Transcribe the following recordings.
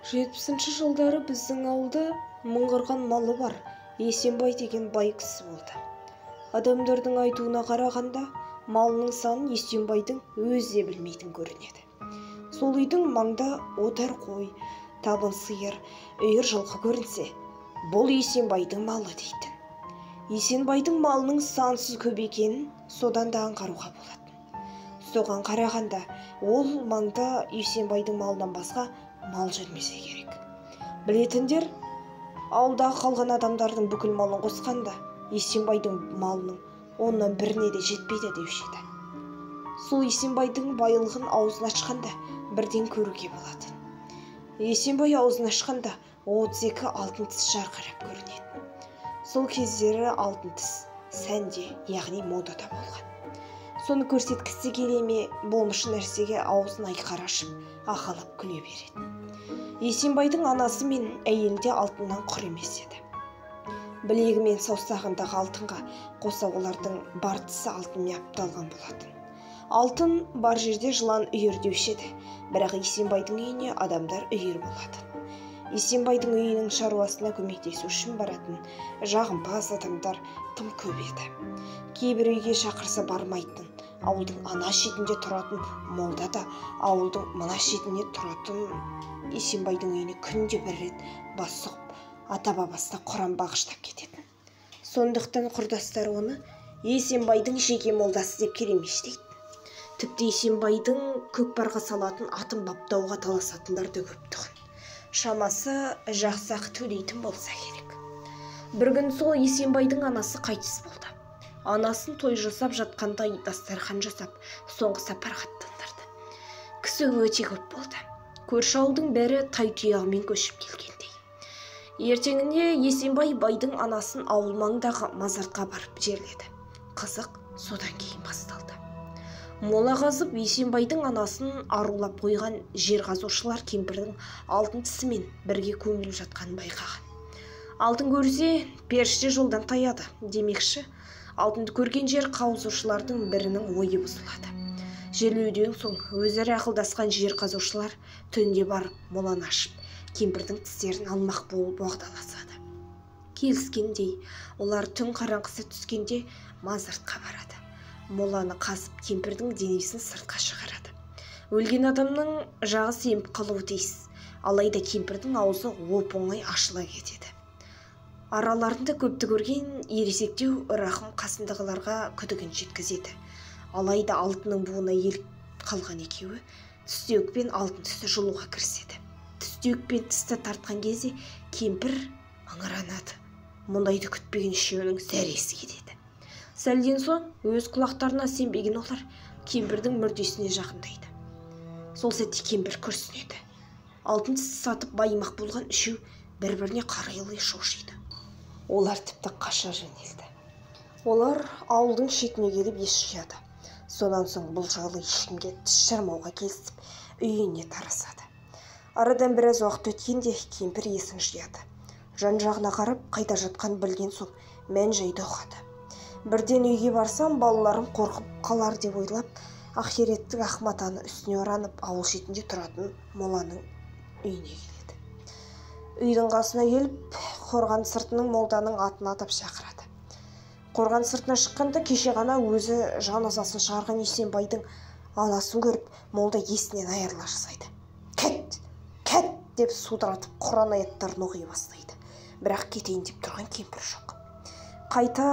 70-ші жылдары біздің ауылда мыңғырған малы бар Есенбай деген бай кісі болды. Адамдардың айтуына қарағанда, малының санын Есенбайдың өзі де білмейтін көрінеді. Сол үйдің маңда отар қой, табын сиыр, үйір жылқы көрінсе, бұл Есенбайдың малы дейтін. Есенбайдың малының сансыз көп екенін содан да аңғаруға болады. Соған қарағанда, ол маңда Есенбайдың малынан басқа мал жүрмесе керек. Білетіндер, ауылдағы қалған адамдардың бүкіл малын қосқанда, Есенбайдың малының оннан біріне де жетпейді деуші еді. Сол Есенбайдың байлығын аузын ашқанда бірден көруге болады. Есенбай аузын ашқанда 32 алтын тіс жарқырап көрінеді. Сол кездері алтын тіс сәнде, яғни модада болған. Соны көрсеткісі келе ме, болмыш нәрсеге аузын айқара ашып, ақалап күле береді. Есенбайдың анасы мен әйелі де алтыннан құр емес еді. Білегі мен саусағындағы алтынға қоса олардың бар тісі алтынмен апталған болатын. Алтын бар жерде жылан үйір деуші еді, бірақ Есенбайдың үйіне адамдар үйір болатын. Есенбайдың үйінің шаруасына көмектесу үшін баратын жағымпаз адамдар тым көп еді. Кейбір үйге шақырса бармайтын, ауылдың ана шетінде тұратын молда да ауылдың мына шетінде тұратын Есенбайдың үйіне күнде бір рет бас сұғып, ата-бабасына Құран бағыштап кететін. Сондықтан құрдастар оны Есенбайдың жеке молдасы деп келемештейді. Тіпті Есенбайдың көкпарға салатын атын баптауға таласатындар да көп тұғын. Шамасы жақсы ақы төлейтін болса керек. Бір күн сол Есенбайдың анасы қайтыс болды. Анасын той жасап жатқанда дастархан жасап, соңғы сапарға аттандырды. Кісі өте көп болды. Көрші ауылдың бәрі тай-тұяғымен көшіп келгендей. Ертеңіне Есенбай байдың анасын ауыл маңдағы мазартқа барып жерледі. Қызық содан кейін басталды. Мола қазып Есенбайдың анасын арулап қойған жер қазушылар кемпірдің алтын тісімен бірге көміліп жатқанын байқаған. Алтын көрсе, періште жолдан таяды демекші, алтынды көрген жер қазушылардың бірінің ойы бұзылады. Жерлеуден соң өзара ақылдасқан жер қазушылар түнде барып моланы ашып, кемпірдің тістерін алмақ болып уағдаласады. Келіскендей, олар түн қараңғысы түскенде мазартқа барады. Моланы қазып кемпірдің денесін сыртқа шығарады. Өлген адамның жағы семіп қалуы тиіс, алайда кемпірдің аузы оп-оңай ашыла кетеді. Араларында көпті көрген ересектеу рахым қасындағыларға күдігін жеткізеді. Алайда алтынның буына еліп қалған екеуі түстеуік пен алтын түсті жұлуға кіріседі. Түстеуік пен түсті тартқан кезде кемпір ыңыранады. Мұндайды күтпеген үшеуінің зәресі кетеді. Сәлден соң өз құлақтарына сенбеген олар кемпірдің мүрдесіне жақындайды. Сол сәтте кемпір күрсінеді. Алтын тісті сатып байымақ болған үшеу бір-біріне қарайлай шошиды. Олар тіпті қаша жөнелді. Олар ауылдың шетіне келіп ес жияды. Содан соң бұл жайлы ешкімге тіс жармауға келісіп, үйіне тарасады. Арадан біраз уақыт өткенде кемпір есін жияды. Жан-жағына қарап, қайда жатқан білген соң мән-жайды ұғады. Бірден үйге барсам, балаларым қорқып қалар деп ойлап, ақиреттің ақ матаны үстіне оранып, ауыл шетінде тұратын моланың үйіне келеді. Үйдің қасына келіп, қорған сыртының молданың атын атап шақырады. Қорған сыртына шыққанда кеше ғана өзі жаназасын шығарған Есенбайдың анасын көріп, молда есінен айырыла жаздайды. Кәт! Кәт! Деп судыратып Құран аяттарын оқи бастайды. Бірақ кетейін деп тұрған кемпір жоқ. Қайта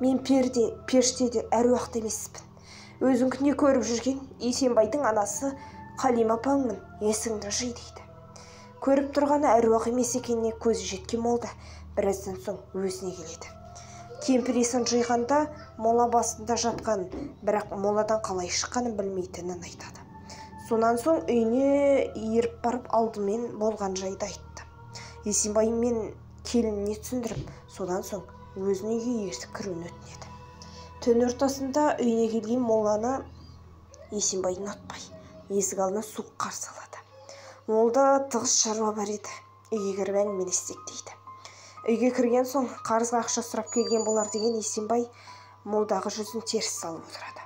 мен періштеде әруақты емеспін. Өзіңкіне көріп жүрген Есенбайдың анасы Қалима апаңмын, есіңді жи дейді. Көріп тұрғаны әруақ емес екеніне көзі жеткен молда біраздан соң өзіне келеді. Кемпір есін жиғанда мола басында жатқан, бірақ моладан қалай шыққанын білмейтінін айтады. Сонан соң үйіне еріп барып алдымен болған жайды айтты. Есенбай мен келініне түсіндіріп, содан соң өзіне үйге ертіп кіруін өтінеді. Түн ортасында үйіне келген моланы Есенбай ұнатпай, есік алдына суық қарсы алады. Молда тығыз шаруа бар еді. Үйге кіріп әңгімелессек дейді. Үйге кірген соң қарызға ақша сұрап келген болар деген Есенбай молдағы жүзін теріс салып отырады.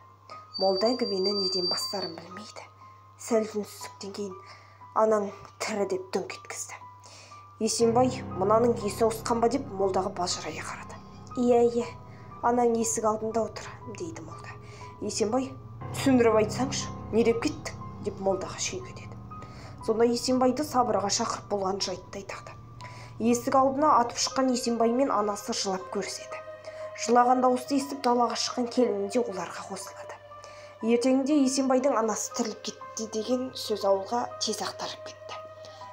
Молда әңгімені неден бастарын білмейді. Сәл үнсіздіктен кейін анаң тірі деп дүңк еткізді. Есенбай мынаның есі ауысқан ба деп молдаға бажырая қарады. Иә, анаң есік алдында отыр, дейді молда. Есенбай, түсіндіріп айтсаңшы, не деп кетті деп молдаға шүйгедеді. Сонда Есенбайды сабырға шақырып болған жайтты айтады. Есік алдына атып шыққан Есенбай мен анасы жылап көріседі. Жылаған дауысты естіп далаға шыққан келіні де оларға қосылады. Ертеңінде Есенбайдың анасы тіріліп кетті деген сөз ауылға тез ақтарып кетті.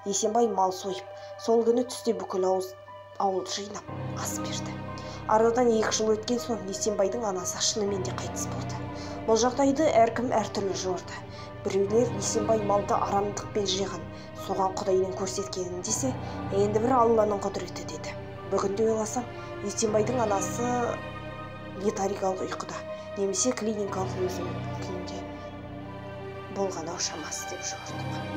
Есенбай мал сойып, сол күні түсте бүкіл ауыл жинап ас берді. Арадан 2 жыл өткен соң Есенбайдың анасы шынымен де қайтыс болды. Бұл жағдайды әркім әртүрлі жорды. Біреулер Есенбай малды арамдықпен жиған, соған Құдайдың көрсеткенін десе, енді бір Алланың құдіреті деді. Бүгінде ойласам, Есенбайдың анасы летаргиялық ұйқыда, немесе клиникалық өзінің күйінде болған ау шамасы деп жордық.